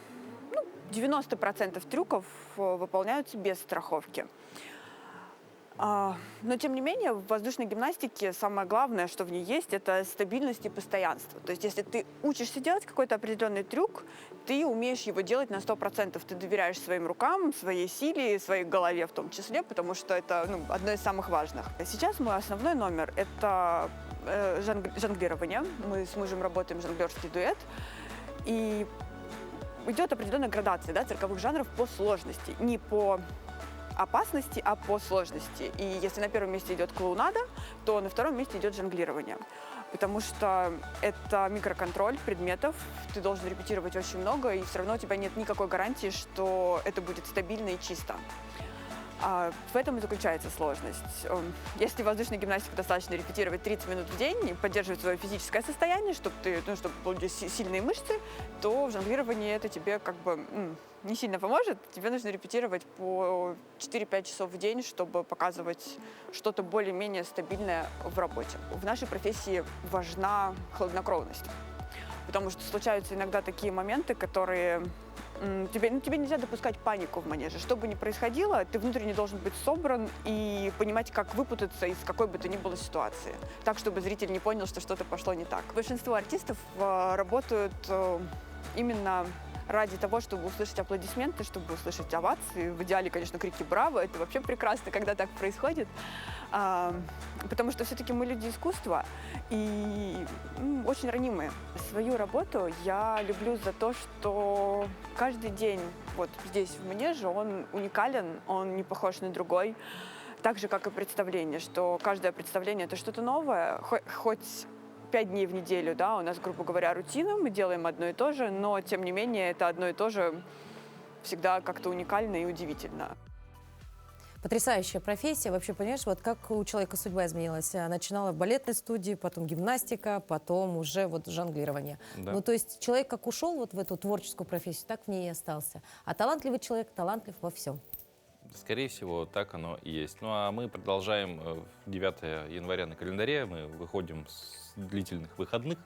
90% трюков выполняются без страховки. Но, тем не менее, в воздушной гимнастике самое главное, что в ней есть, это стабильность и постоянство. То есть, если ты учишься делать какой-то определенный трюк, ты умеешь его делать на 100%. Ты доверяешь своим рукам, своей силе, своей голове в том числе, потому что это одно из самых важных. Сейчас мой основной номер — это жонглирование. Мы с мужем работаем жонглерский дуэт. И идет определенная градация, да, цирковых жанров по сложности. Не по опасности, а по сложности. И если на первом месте идет клоунада, то на втором месте идет жонглирование. Потому что это микроконтроль предметов, ты должен репетировать очень много, и все равно у тебя нет никакой гарантии, что это будет стабильно и чисто. В этом и заключается сложность. Если в воздушной гимнастике достаточно репетировать 30 минут в день и поддерживать свое физическое состояние, чтобы были сильные мышцы, то в жонглировании это тебе как бы не сильно поможет. Тебе нужно репетировать по 4-5 часов в день, чтобы показывать что-то более-менее стабильное в работе. В нашей профессии важна хладнокровность, потому что случаются иногда такие моменты, которые тебе нельзя допускать панику в манеже. Что бы ни происходило, ты внутренне должен быть собран и понимать, как выпутаться из какой бы то ни было ситуации, так, чтобы зритель не понял, что что-то пошло не так. Большинство артистов работают именно ради того, чтобы услышать аплодисменты, чтобы услышать овации. В идеале, конечно, крики «Браво!» Это вообще прекрасно, когда так происходит. Потому что все-таки мы люди искусства и очень ранимые. Свою работу я люблю за то, что каждый день вот здесь, в манеже, он уникален, он не похож на другой. Так же, как и представление, что каждое представление — это что-то новое, хоть 5 дней в неделю, да, у нас, грубо говоря, рутина, мы делаем одно и то же, но, тем не менее, это одно и то же всегда как-то уникально и удивительно. Потрясающая профессия. Вообще, понимаешь, вот как у человека судьба изменилась. Начинала в балетной студии, потом гимнастика, потом уже вот жонглирование. Да. Ну, то есть человек как ушел вот в эту творческую профессию, так в ней и остался. А талантливый человек талантлив во всем. Скорее всего, так оно и есть. Ну а мы продолжаем 9 января на календаре. Мы выходим с длительных выходных.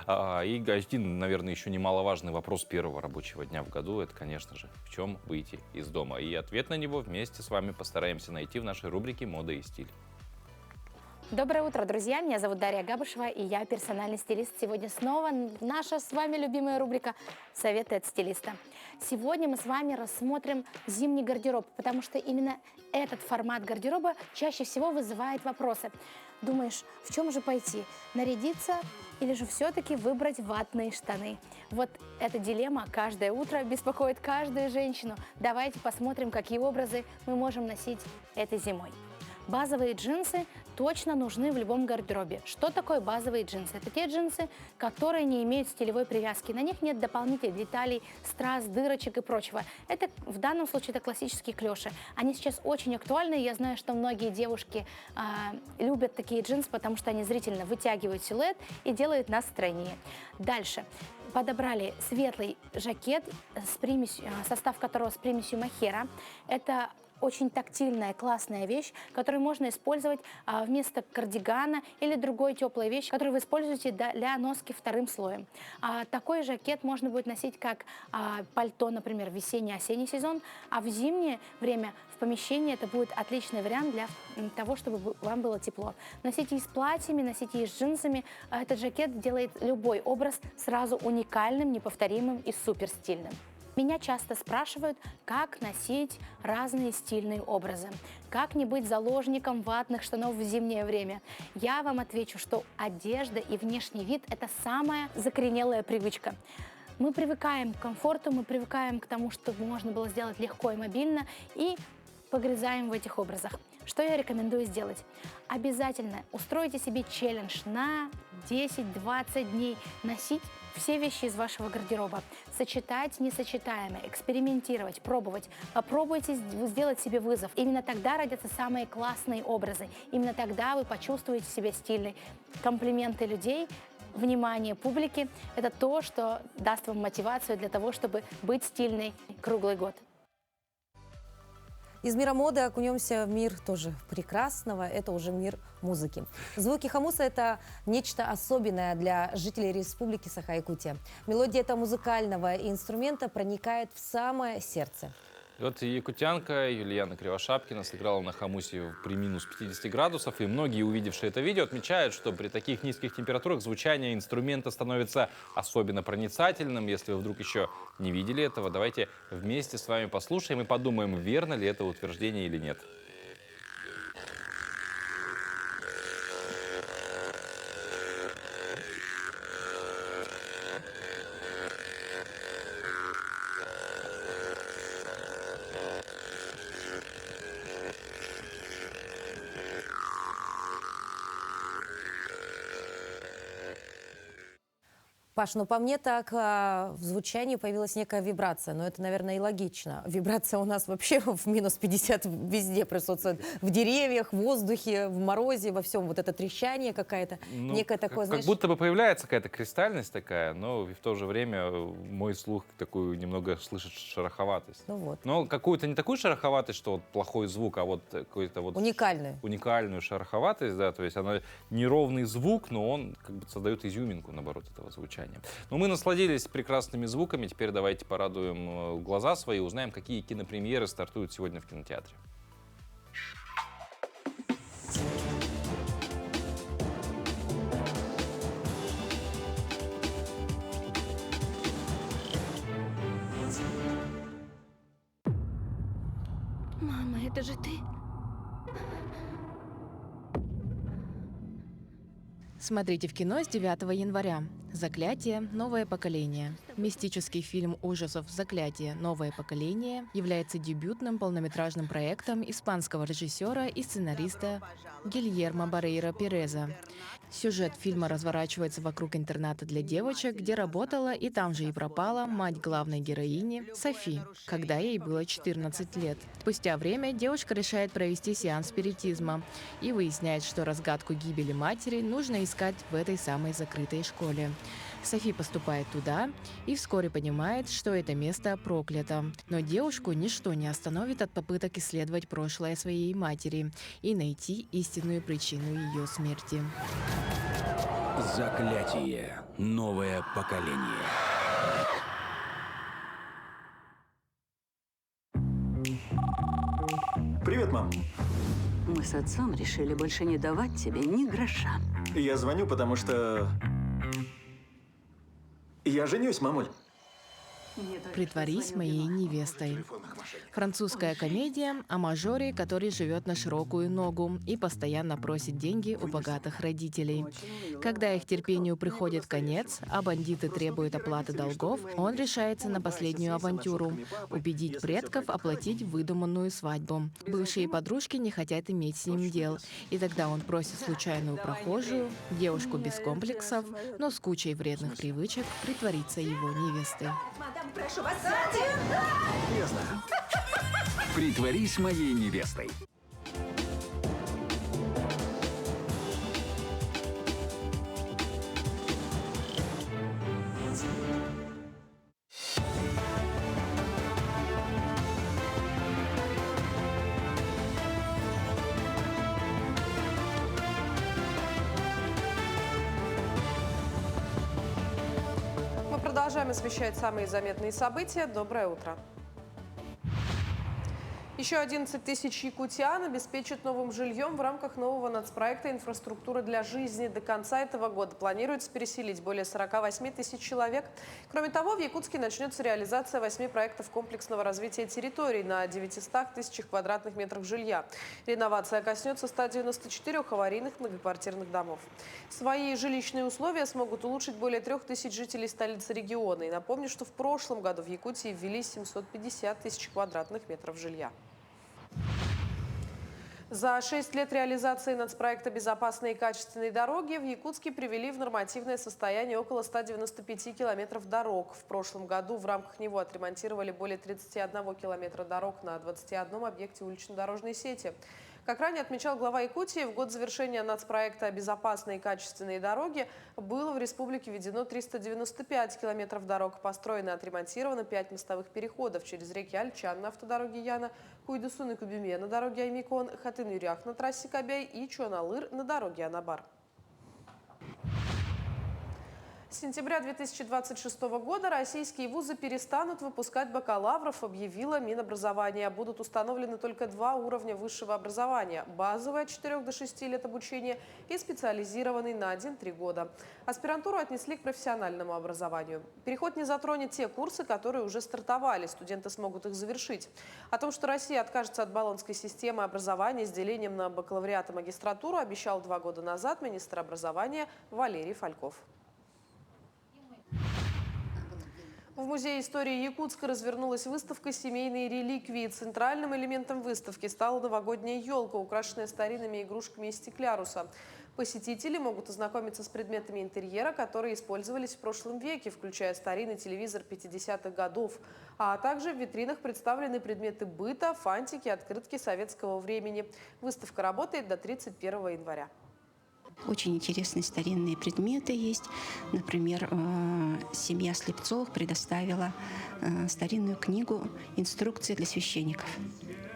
И один, наверное, еще немаловажный вопрос первого рабочего дня в году — это, конечно же, в чем выйти из дома. И ответ на него вместе с вами постараемся найти в нашей рубрике «Мода и стиль». Доброе утро, друзья! Меня зовут Дарья Габышева, и я персональный стилист. Сегодня снова наша с вами любимая рубрика «Советы от стилиста». Сегодня мы с вами рассмотрим зимний гардероб, потому что именно этот формат гардероба чаще всего вызывает вопросы. Думаешь, в чем же пойти? Нарядиться или же все-таки выбрать ватные штаны? Вот эта дилемма каждое утро беспокоит каждую женщину. Давайте посмотрим, какие образы мы можем носить этой зимой. Базовые джинсы точно нужны в любом гардеробе. Что такое базовые джинсы? Это те джинсы, которые не имеют стилевой привязки. На них нет дополнительных деталей, страз, дырочек и прочего. Это в данном случае это классические клёши. Они сейчас очень актуальны. Я знаю, что многие девушки любят такие джинсы, потому что они зрительно вытягивают силуэт и делают нас стройнее. Дальше. Подобрали светлый жакет, состав которого с примесью мохера. Это очень тактильная, классная вещь, которую можно использовать вместо кардигана или другой теплой вещи, которую вы используете для носки вторым слоем. Такой жакет можно будет носить как пальто, например, в весенний-осенний сезон, а в зимнее время в помещении это будет отличный вариант для того, чтобы вам было тепло. Носите и с платьями, носите и с джинсами. Этот жакет делает любой образ сразу уникальным, неповторимым и супер стильным. Меня часто спрашивают, как носить разные стильные образы, как не быть заложником ватных штанов в зимнее время. Я вам отвечу, что одежда и внешний вид – это самая закоренелая привычка. Мы привыкаем к комфорту, мы привыкаем к тому, чтобы можно было сделать легко и мобильно, и погрязаем в этих образах. Что я рекомендую сделать? Обязательно устройте себе челлендж на 10-20 дней, носить все вещи из вашего гардероба, сочетать несочетаемое, экспериментировать, пробовать. Попробуйте сделать себе вызов. Именно тогда родятся самые классные образы. Именно тогда вы почувствуете себя стильной. Комплименты людей, внимание публики – это то, что даст вам мотивацию для того, чтобы быть стильной круглый год. Из мира моды окунемся в мир тоже прекрасного, это уже мир музыки. Звуки хомуса – это нечто особенное для жителей Республики Саха-Якутия. Мелодия этого музыкального инструмента проникает в самое сердце. И вот якутянка Юлиана Кривошапкина сыграла на хомусе при минус 50 градусов, и многие, увидевшие это видео, отмечают, что при таких низких температурах звучание инструмента становится особенно проницательным. Если вы вдруг еще не видели этого, давайте вместе с вами послушаем и подумаем, верно ли это утверждение или нет. Паш, ну по мне так в звучании появилась некая вибрация, но это, наверное, и логично. Вибрация у нас вообще в минус 50 везде присутствует. В деревьях, в воздухе, в морозе, во всем. Вот это трещание какое-то, некое такое, знаешь... Как будто бы появляется какая-то кристальность такая, но в то же время мой слух такую немного слышит шероховатость. Ну вот. Но какую-то не такую шероховатость, что вот плохой звук, а вот какой-то вот... Уникальную шероховатость, да, то есть она неровный звук, но он как бы создает изюминку, наоборот, этого звучания. Но мы насладились прекрасными звуками, теперь давайте порадуем глаза свои, узнаем, какие кинопремьеры стартуют сегодня в кинотеатре. Мама, это же ты? Смотрите в кино с 9 января. «Заклятие. Новое поколение». Мистический фильм ужасов «Заклятие. Новое поколение» является дебютным полнометражным проектом испанского режиссера и сценариста Гильермо Барейро Переза. Сюжет фильма разворачивается вокруг интерната для девочек, где работала и там же и пропала мать главной героини Софи, когда ей было 14 лет. Спустя время девушка решает провести сеанс спиритизма и выясняет, что разгадку гибели матери нужно искать в этой самой закрытой школе. Софи поступает туда и вскоре понимает, что это место проклято. Но девушку ничто не остановит от попыток исследовать прошлое своей матери и найти истинную причину ее смерти. Заклятие. Новое поколение. Привет, мам. Мы с отцом решили больше не давать тебе ни гроша. Я звоню, потому что... Я женюсь, мамуль. «Притворись моей невестой». Французская комедия о мажоре, который живет на широкую ногу и постоянно просит деньги у богатых родителей. Когда их терпению приходит конец, а бандиты требуют оплаты долгов, он решается на последнюю авантюру – убедить предков оплатить выдуманную свадьбу. Бывшие подружки не хотят иметь с ним дел, и тогда он просит случайную прохожую, девушку без комплексов, но с кучей вредных привычек, притвориться его невестой. Прошу вас, я знаю. Притворись моей невестой. Продолжаем освещать самые заметные события. Доброе утро. Еще 11 тысяч якутян обеспечат новым жильем в рамках нового нацпроекта «Инфраструктура для жизни». До конца этого года планируется переселить более 48 тысяч человек. Кроме того, в Якутске начнется реализация 8 проектов комплексного развития территорий на 900 тысячах квадратных метров жилья. Реновация коснется 194 аварийных многоквартирных домов. Свои жилищные условия смогут улучшить более 3000 жителей столицы региона. И напомню, что в прошлом году в Якутии ввели 750 тысяч квадратных метров жилья. За 6 лет реализации нацпроекта «Безопасные и качественные дороги» в Якутске привели в нормативное состояние около 195 километров дорог. В прошлом году в рамках него отремонтировали более 31 километра дорог на 21 объекте улично-дорожной сети. Как ранее отмечал глава Якутии, в год завершения нацпроекта «Безопасные и качественные дороги» было в республике введено 395 километров дорог, построено и отремонтировано 5 мостовых переходов через реки Альчан на автодороге Яна, Куйдусун и Кубиме на дороге Аймикон, Хатын-Юрях на трассе Кабяй и Чуаналыр на дороге Анабар. С сентября 2026 года российские вузы перестанут выпускать бакалавров, объявило Минобразование. Будут установлены только 2 уровня высшего образования – базовый от 4 до 6 лет обучения и специализированный на 1-3 года. Аспирантуру отнесли к профессиональному образованию. Переход не затронет те курсы, которые уже стартовали, студенты смогут их завершить. О том, что Россия откажется от болонской системы образования с делением на бакалавриат и магистратуру, обещал 2 года назад министр образования Валерий Фальков. В Музее истории Якутска развернулась выставка «Семейные реликвии». Центральным элементом выставки стала новогодняя елка, украшенная старинными игрушками из стекляруса. Посетители могут ознакомиться с предметами интерьера, которые использовались в прошлом веке, включая старинный телевизор 50-х годов. А также в витринах представлены предметы быта, фантики, открытки советского времени. Выставка работает до 31 января. Очень интересные старинные предметы есть. Например, семья Слепцовых предоставила старинную книгу «Инструкции для священников».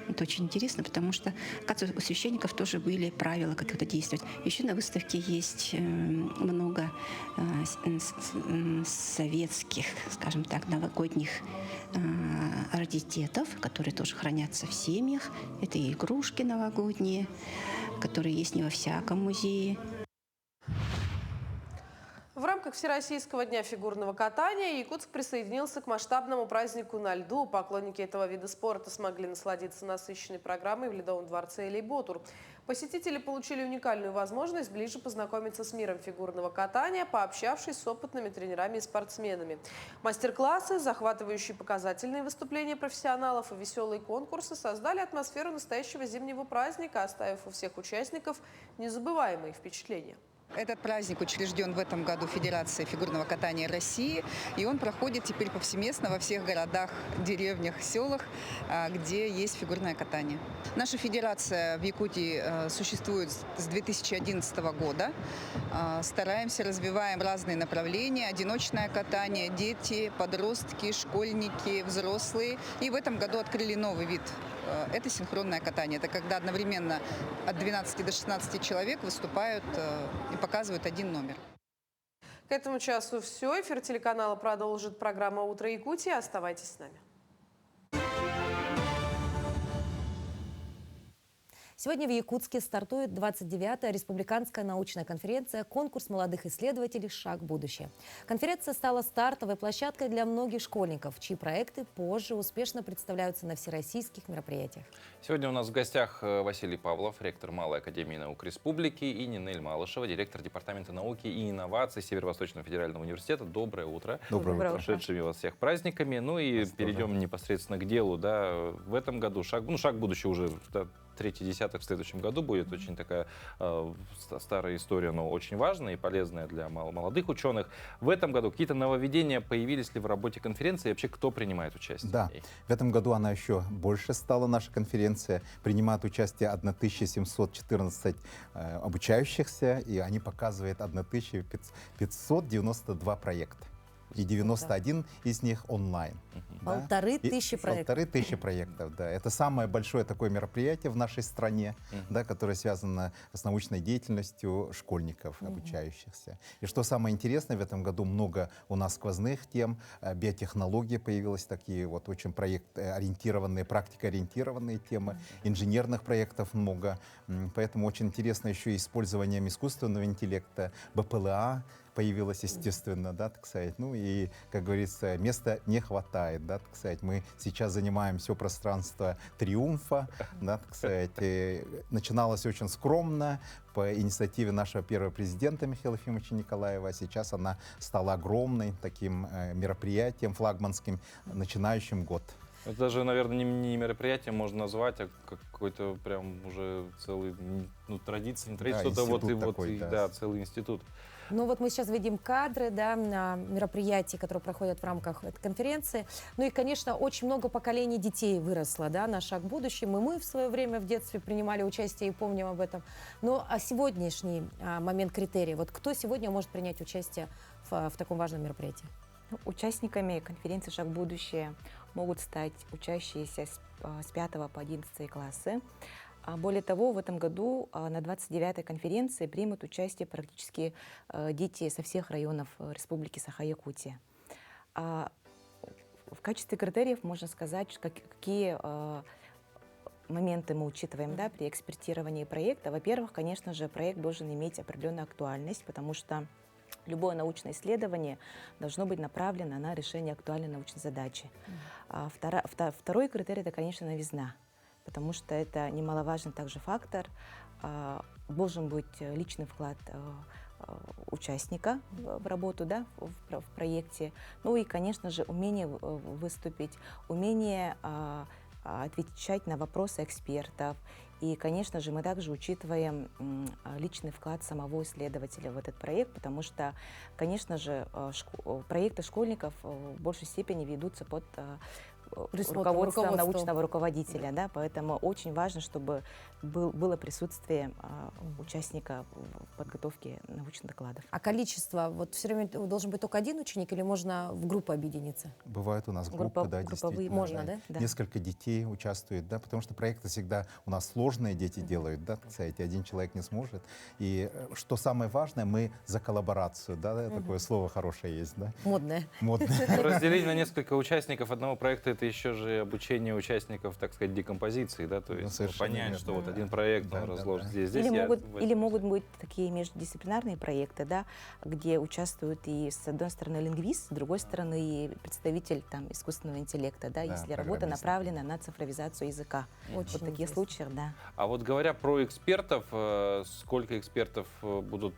Это очень интересно, потому что, оказывается, у священников тоже были правила, как это действовать. Еще на выставке есть много советских, скажем так, новогодних раритетов, которые тоже хранятся в семьях. Это и игрушки новогодние, которые есть не во всяком музее. В рамках Всероссийского дня фигурного катания Якутск присоединился к масштабному празднику на льду. Поклонники этого вида спорта смогли насладиться насыщенной программой в Ледовом дворце Элейботур. Посетители получили уникальную возможность ближе познакомиться с миром фигурного катания, пообщавшись с опытными тренерами и спортсменами. Мастер-классы, захватывающие показательные выступления профессионалов и веселые конкурсы создали атмосферу настоящего зимнего праздника, оставив у всех участников незабываемые впечатления. Этот праздник учрежден в этом году Федерацией фигурного катания России, и он проходит теперь повсеместно во всех городах, деревнях, селах, где есть фигурное катание. Наша федерация в Якутии существует с 2011 года. Стараемся, развиваем разные направления: одиночное катание, дети, подростки, школьники, взрослые. И в этом году открыли новый вид. Это синхронное катание. Это когда одновременно от 12 до 16 человек выступают и показывают один номер. К этому часу все. Эфир телеканала продолжит программа «Утро Якутии». Оставайтесь с нами. Сегодня в Якутске стартует 29-я республиканская научная конференция «Конкурс молодых исследователей. Шаг в будущее». Конференция стала стартовой площадкой для многих школьников, чьи проекты позже успешно представляются на всероссийских мероприятиях. Сегодня у нас в гостях Василий Павлов, ректор Малой академии наук республики, и Нинель Малышева, директор департамента науки и инноваций Северо-Восточного федерального университета. Доброе утро. Доброе утро. Прошедшими вас всех праздниками. Ну и перейдем непосредственно к делу. Да. В этом году шаг в будущее уже... Да, третий десяток в следующем году будет. Очень такая старая история, но очень важная и полезная для молодых ученых. В этом году какие-то нововведения появились ли в работе конференции? И вообще, кто принимает участие? Да, в этом году она еще больше стала, наша конференция. Принимает участие 1714 обучающихся, и они показывают 1592 проекта. И 91 из них онлайн. Да? 1500 проектов. 1500 проектов, да. Это самое большое такое мероприятие в нашей стране, да, которое связано с научной деятельностью школьников, обучающихся. И что самое интересное, в этом году много у нас сквозных тем. Биотехнологии появились такие вот очень проект-ориентированные, практикоориентированные темы. Инженерных проектов много. Поэтому очень интересно еще и использованием искусственного интеллекта, БПЛА появилось, естественно, да, так сказать. Ну и, как говорится, места не хватает, да, так сказать. Мы сейчас занимаем все пространство триумфа, да, так сказать. И начиналось очень скромно по инициативе нашего первого президента Михаила Ефимовича Николаева. Сейчас она стала огромной таким мероприятием флагманским, начинающим год. Это даже, наверное, не мероприятие можно назвать, а какой-то прям уже целый, традиция, не традиция, да, что-то такой, да, целый институт. Ну вот мы сейчас видим кадры, да, мероприятий, которые проходят в рамках этой конференции. Ну и, конечно, очень много поколений детей выросло, да, на шаг в будущем. И мы в свое время в детстве принимали участие и помним об этом. Но а сегодняшний момент критерий, вот кто сегодня может принять участие в таком важном мероприятии? Участниками конференции «Шаг в будущее» могут стать учащиеся с 5 по 11 классы. Более того, в этом году на 29-й конференции примут участие практически дети со всех районов Республики Саха-Якутия. В качестве критериев можно сказать, какие моменты мы учитываем, да, при экспертировании проекта. Во-первых, конечно же, проект должен иметь определенную актуальность, потому что любое научное исследование должно быть направлено на решение актуальной научной задачи. Второй критерий – это, конечно, новизна, потому что это немаловажный также фактор. Должен быть личный вклад участника в работу, да, в проекте. Ну и, конечно же, умение выступить, умение отвечать на вопросы экспертов. И, конечно же, мы также учитываем личный вклад самого исследователя в этот проект, потому что, конечно же, проекты школьников в большей степени ведутся под руководством научного руководителя, да, поэтому очень важно, чтобы было присутствие участника в подготовке научных докладов. А количество, вот все время должен быть только один ученик или можно в группу объединиться? Бывают у нас группы, да, действительно. Можно, да? Несколько детей участвуют, да, потому что проекты всегда у нас сложные дети делают, да, кстати, один человек не сможет. И что самое важное, мы за коллаборацию, да, такое слово хорошее есть, да? Модное. Разделить на несколько участников одного проекта — это еще же обучение участников, так сказать, декомпозиции, да, то есть понять, что вот один проект, он разложен здесь. Или могут быть такие междисциплинарные проекты, да, где участвуют и, с одной стороны, лингвист, с другой стороны, и представитель там искусственного интеллекта, да, если работа направлена на цифровизацию языка. Вот в таких случаях, да. А вот говоря про экспертов, сколько экспертов будут,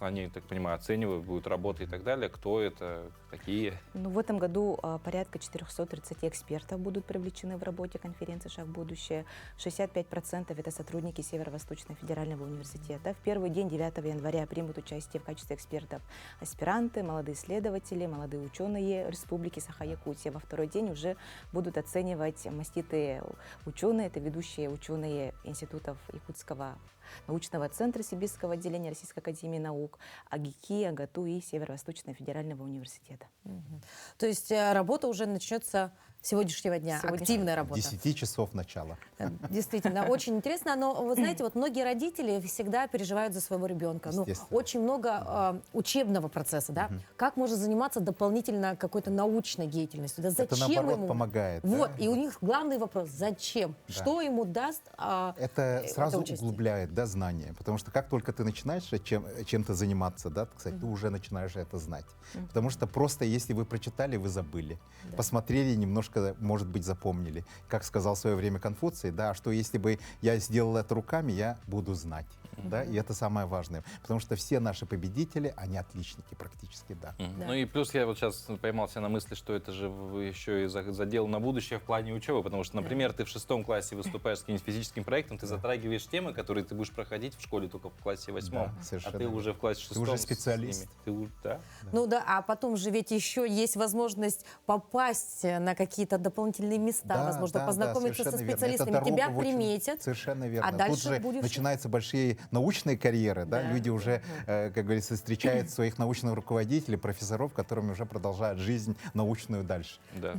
они, так понимаю, оценивают, будут работы и так далее, кто это, какие? Ну, в этом году порядка 430 экспертов экспертов будут привлечены в работе конференции «Шаг в будущее». 65% это сотрудники Северо-Восточного федерального университета. В первый день, 9 января, примут участие в качестве экспертов аспиранты, молодые исследователи, молодые ученые Республики Саха-Якутия. Во второй день уже будут оценивать маститые ученые, это ведущие ученые институтов Якутского научного центра Сибирского отделения Российской академии наук, АГИКИ, АГАТУ и Северо-Восточного федерального университета. То есть работа уже начнется с сегодняшнего дня, активная работа. 10 часов начала. Действительно, очень интересно. Но, вы знаете, вот многие родители всегда переживают за своего ребенка. Ну, очень много учебного процесса, да? Как можно заниматься дополнительно какой-то научной деятельностью? Да зачем это, наоборот, ему? помогает. Вот, да? и у них главный вопрос, зачем? Да. Что ему даст это сразу участие? углубляет, да, знания. Потому что как только ты начинаешь чем-то заниматься, да, кстати, ты уже начинаешь это знать. Потому что просто если вы прочитали, вы забыли. Посмотрели, немножко, может быть, запомнили. Как сказал в свое время Конфуций, да, что если бы я сделал это руками, я буду знать. Да, и это самое важное. Потому что все наши победители, они отличники практически, да. Ну и плюс я вот сейчас поймался на мысли, что это же еще и задел на будущее в плане учебы. Потому что, например, ты в 6 классе выступаешь с каким-нибудь физическим проектом, ты затрагиваешь темы, которые ты будешь проходить в школе только в классе 8. А ты уже в классе 6. Ты уже специалист. Ну да, а потом же ведь еще есть возможность попасть на какие-то дополнительные места, возможно, познакомиться со специалистами. Тебя приметят. Совершенно верно. А дальше тут же будешь... начинаются большие научные карьеры, да? Люди уже, как говорится, встречают своих научных руководителей, профессоров, которыми уже продолжают жизнь научную дальше. Да.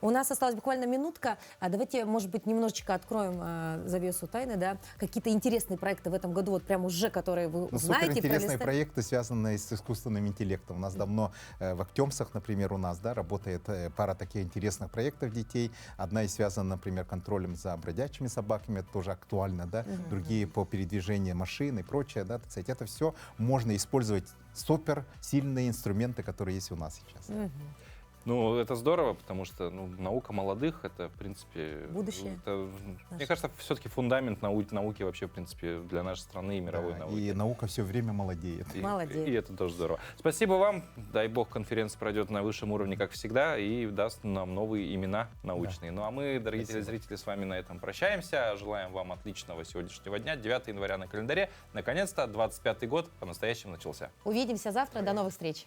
У нас осталась буквально минутка. Давайте, может быть, немножечко откроем завесу тайны, да? Какие-то интересные проекты в этом году, вот прям уже, которые вы знаете. Суперинтересные проекты, связанные с искусственным интеллектом. У нас давно в Актемсах, например, у нас, да, работает пара таких интересных проектов детей. Одна из связана, например, контролем за бродячими собаками, это тоже актуально, да? Другие по передвижению машин и прочее, да, кстати, это все можно использовать супер сильные инструменты, которые есть у нас сейчас. Ну, это здорово, потому что наука молодых — это, в принципе... Будущее. Это, мне кажется, все-таки фундамент науки вообще, в принципе, для нашей страны и мировой науки. И наука все время молодеет. И это тоже здорово. Спасибо вам. Дай бог, конференция пройдет на высшем уровне, как всегда, и даст нам новые имена научные. Ну, а мы, дорогие телезрители, с вами на этом прощаемся. Желаем вам отличного сегодняшнего дня. 9 января на календаре. Наконец-то 25-й год по-настоящему начался. Увидимся завтра. До новых встреч.